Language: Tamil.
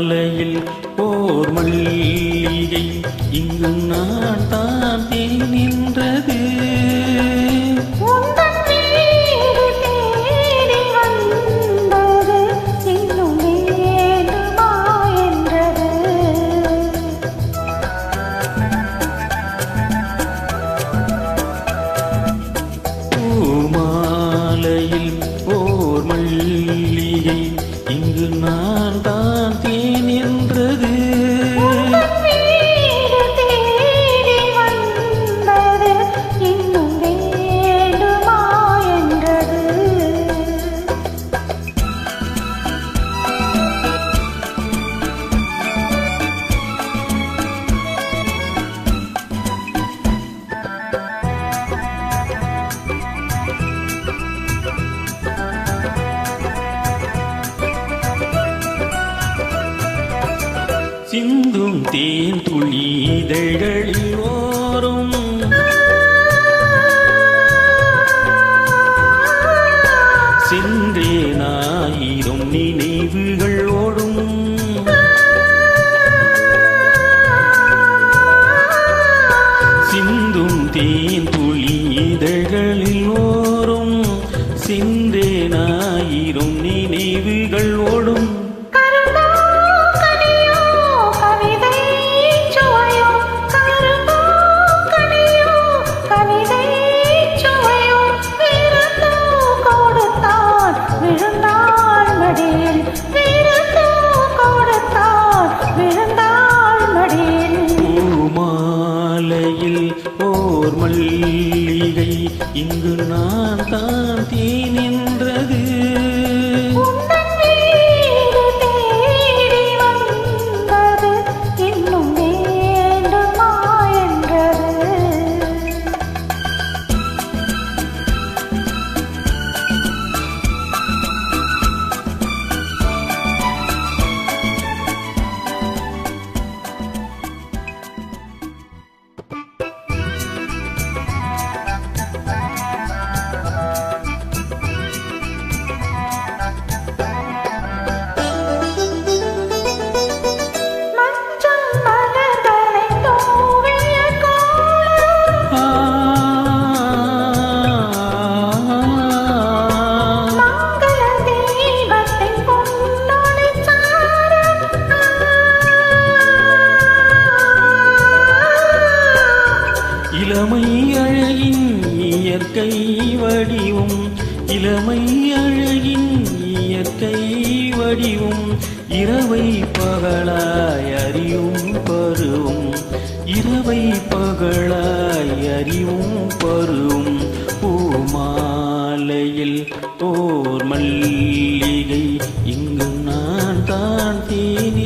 மாலையில் ஓர் மல்லிகை இங்கு நான் தான் தேன் நின்றது. மாலையில் ஓர் மல்லிகை இங்கு நான் தான் தேன் என்றது. சிந்தும் தேன் துளி இதழ்களில் ஓரும் சென்றேனாயிரம் நினைவுகள் ஓடும். சிந்தும் தேன் துளி இதழ்களில் ஓரும் சென்றேனாயிரம் நினைவுகள் ஓடும். ஓர் மல்லிகை இங்கு நான் தான் தேன் என்றது. இளமை அழகின் இயற்கை வடிவும் இளமை அழகின் இயற்கை வடிவும் இரவை பகலாய் அறியும் பருவும் இரவை பகலாய் அறிவும் பருவும். பூமாலையில் ஓர் மல்லிகை இங்கு நான் தான் தேன்